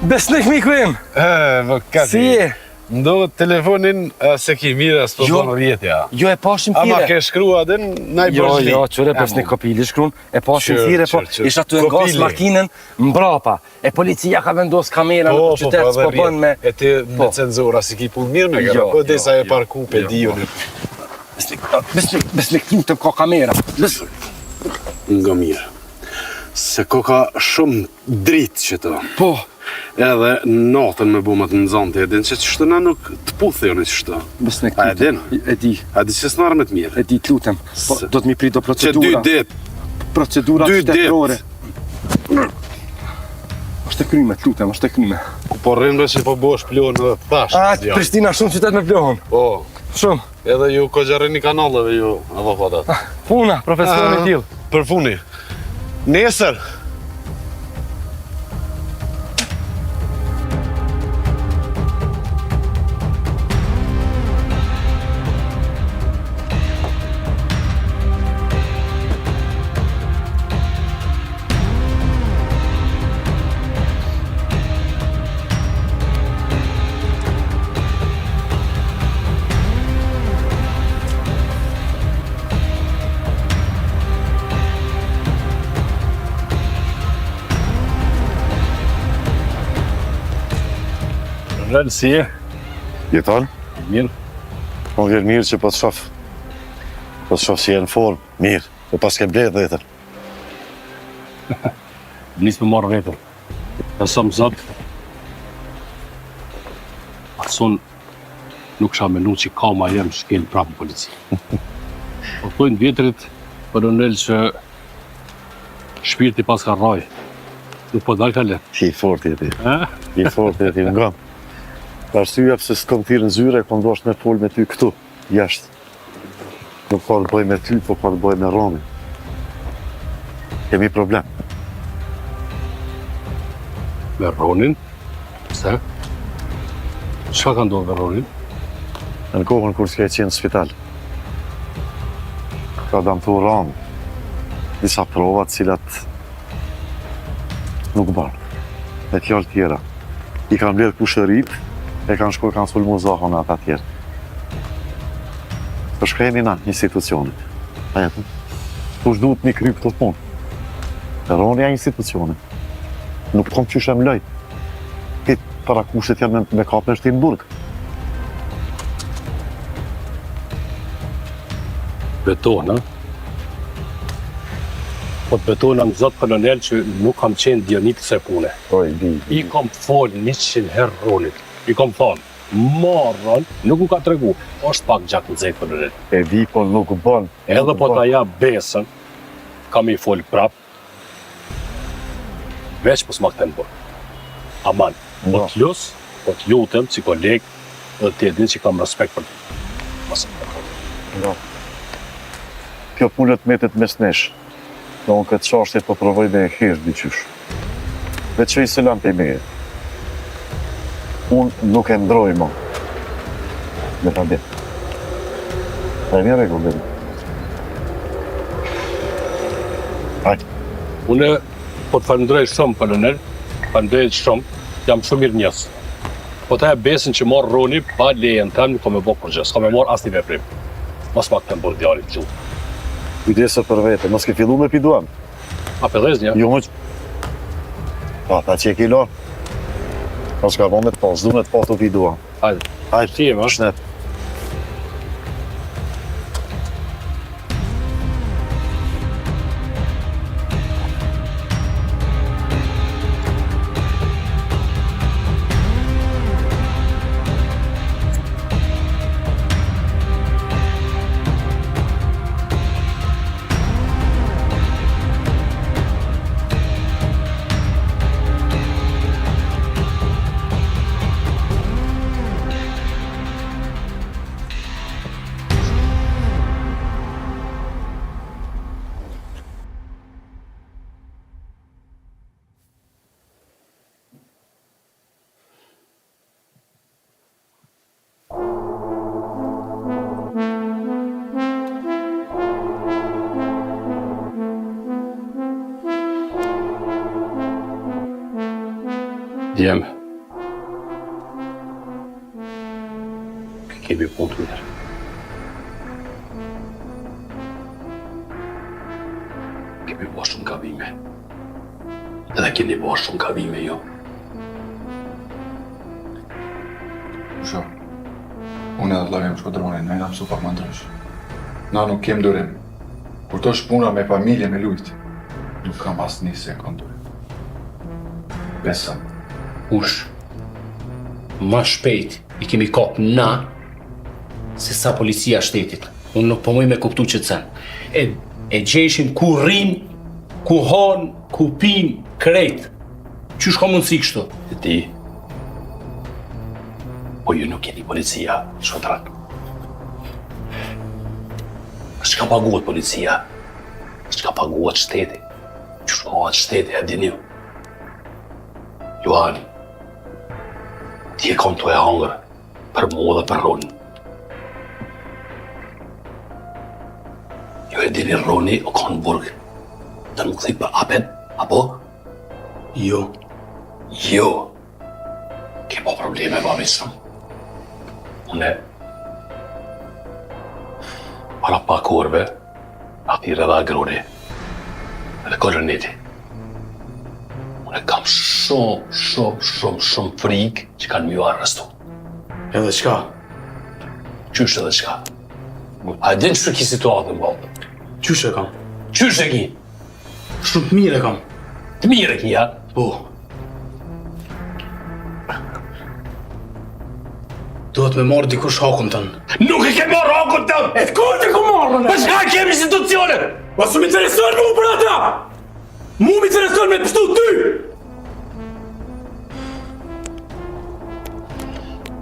Besnik miku im. Më kati. Si je? Ndohet telefonin se ki mira s'po bën rjetja. Jo e pashim thire. Ama ke shkrua dhe na i bërgjli. Jo, qëre besnik kopili shkruan, e pashim thire, po isha të ngas makinën mbrapa. E policia ka vendos kamerën në qytet, s'po bën me... E ti me cenzura, si ki punë mirë me gara, po desa e parku pe diun. Besnik lutem ka kamera. Nga mirë. Se ka shumë dritë që të. Po. Edhe natën me bumat në nëzante, edhin që qështë na nuk të puthë jo në qështë. Besnik A edhin? E di. A di që s'narë me të mirë? E di të lutem. Po, do të mi prit do procedura. Që 2 ditë. Procedura shtetërore. Është e kryme, të lutem, është e kryme. Ku po rrinë që po bosh plohën edhe thash. Prishtina shumë qytet me plohën. Po. Shumë. Edhe ju ko gjarrini kanaleve ju avokatat. Puna, profesionin t'il. Për funi. Nesër. Rëllë, si e? Jeton? Mirë. Po vjen mirë që po të shof. Po të shof si e në formë, mirë. Po pas ke mbledh vetën. Nisë me marrë vetën. E sa më zëtë. Asun nuk isha menu që ka ma jem shkel prapë në polici. Po tojnë vjetrit për në nëllë që shpirti pas ka rraj. Nuk po dalë ka letë. I fort jeti. I fort jeti nga. Arsyeja pse s'kom thirrë në zyre, kom dosh me fol me ty këtu, jashtë. Nuk ka të bëj me ty, po ka të bëj me Ronin. Kemi problem. Me Ronin? Pse? Çka ka ndodhur me Ronin? Në kohën kur s'ka qenë në spital. Ka damtu Ronin. Disa prova të cilat nuk banë. Me fjallë tjera. I kanë mbledh kushërit, e kanë shkuar kanë sulmu zahon e ata tjerë. Për shkreni na institucionit. A jetën? Kush duhet mi kry këtë punë? Ronja institucionit. Nuk kom qyshe më lojt. Këtë para kushtet janë me kap në Shtinburg. Betona. Po të betona në zotë kolonel që nuk kam qenë dionit këse pune. I kom folë 100 herë Ronit. I kom thonë, marrën, nuk u ka tregu, është pak gjak në zetë kolonel. E di, po nuk u bon. Edhe po ta ja besën, kam i folë prap, veç po s'ma këten bërë. Aman, po të lusë, po të lutem si kolegë, dhe të edhin që kam respekt për të. Masë të përkot. Kjo punët metet mes nesh. Në unë këtë qashtet po provoj me e hirë diqysh. Dhe që i selam të i meje. Unë nuk e ndroj mo. Me ta ditë. A e mjë regu, bedi. Hajtë. Unë po të falendroj shumë, kolonel, falendroj shumë, jam shumë mirë njësë. Po ta e besin që morë Roni, pa lejen tem, nuk ko me bërë përgjës, ko me morë asni veprim. Mos pak të më bërë djarit gjullë. Kujdesë për vete, mos ke fillu me piduam. A pëdhez një? Jo, mëq. Pa, ta që e ki lonë. Mos ka bo me të pas, du me të pas të piduam. Hajde. Hajde, Si e më? shnet. Jem. Kemi punë të mirë. Kemi bo shumë gabime. Edhe keni bo shumë gabime, jo. Pusho, unë edhe t'lavim shkodronin, na jena mësu pak më ndrysh. Na nuk kem durim. Kur to shpuna me familje me lujt, nuk kam as një se kam durim. Besëm. Ush, ma shpejt i kemi kap na se sa policia shtetit. Unë nuk po muj me kuptu që të sen. E gjeshin ku rrin, ku han, ku pin, krejt. Qysh ka mundësi kështu? E ti, po ju nuk jeni policia, shkodran. Shka paguat policia? Shka paguat shteti? Qysh paguat shteti, e dini ju? Luani, ti e kam të e hangër për mu dhe për Ronin. Jo e dini Roni o ka në burg të nuk thik për apet, apo? Jo. Jo. Ke po probleme, babi sëm. Une para pak orve, atire dhe agroni edhe koloniti. Une kam shumë frikë që kanë mjë arrestu. Edhe qka? Qysh edhe qka? A din që ki situatën, bëllë? Qysh e kam? Qysh e ki? Shumë të mirë e kam. Të mirë e ki, ha? Po. Duhet me marrë dikush hakun tënë. Nuk e ke marrë hakun tëmë! E të kohë të ku marrë, Për shka kemi institucionet? Ma su mi intereson mu për ata! Mu mi intereson me të pështu ty!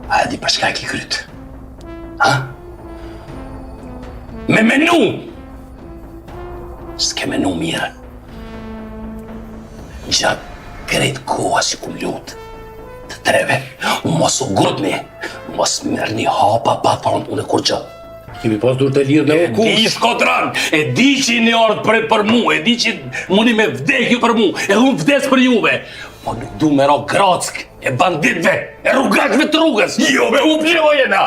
A di për shka ki kryt? Ha? Me menu! S'ke menu mire. Gjatë krejt koha që ku lutë të treve, mos u gotni, mos merë një hapa pa thonë unë e kur që. Kemi pas dur të lirë në E di shkodran, e di që i një orë për mu, e di që mundi me vdekju për mu, edhe unë vdes për juve. Po nuk du me ro grack e banditve, e rrugakve të rrugës. Jo, me u plojena.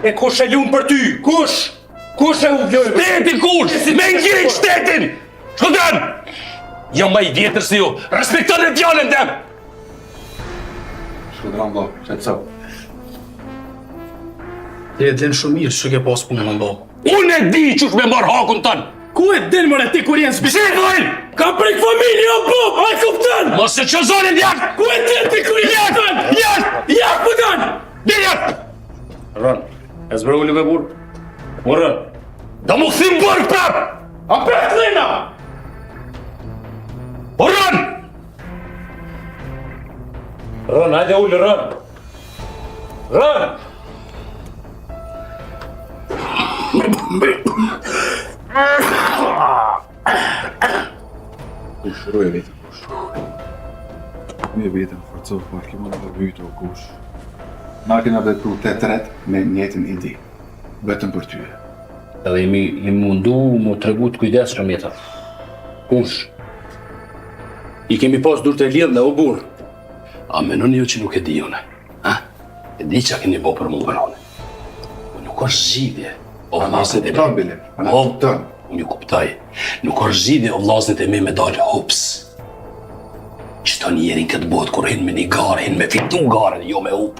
E kush e lunë për ty? Kush? Kush e u vjojnë? Shteti kush? Me ngjit shtetin! Shkodran! Jam ma i vjetër si ju, respektoni fjallën tem! Shkodran, blo, që të sëpë. Ti e din shumë mirë që ke pas punë në mbo. Unë e di qësh me marrë hakun tënë! Ku e din mëre ti kur jenë Pse dojnë? Kam prik familje o po, a i kuptën! Mos e qëzonin djarë! Ku e din ti kur jenë tënë? Djarë! Jak po tënë! Djarë! Rën, e zbërë unë me burë. Po rën. Do mu këthim burg prap! A prek të lina! Po rën! Rën, hajde ullë rën! Rën! Kush, roje vetën, kush. Mje vetën, forcoh, po kimo në vytu, kush. Na kena vepru të tret me njëtën indi. Vetëm për ty. Edhe jemi mundu mu të regu të kujdesshëm jetën. Kush? I kemi pas dur të lidhë në o burë. A menon ju që nuk e di une? Ha? E di që a keni bo për mu vërone. Nuk është zgjidhje. O vllazët e kupton, Bilim, ana kupton. Unë ju kuptoj. Nuk është zgjidhje o vllazët e mi me dalë hups. Qëto njerin këtë botë kur hin me një gare, hin me fitu garen, jo me hup.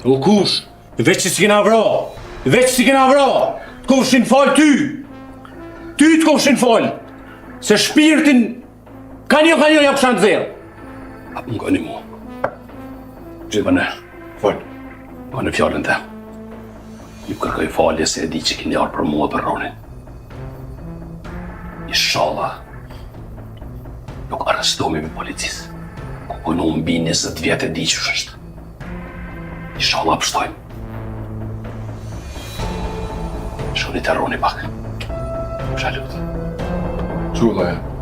O kush? Veç që si kena vra! Veç që si kena vra! Të kushin falë ty! Ty të kushin falë! Se shpirtin ka një jam shanë të zerë. A më ngoni mu. Bëne, Folë. bëne fjallën te. Ju kërkoj falje se e di që keni arë për mua për Ronin. Inshallah, nuk arrestohemi me policisë. Ku punu mbi 20 vjetë e di që është. Inshallah pështojmë. Shkoni të Roni pak. Shalut. Qulla e.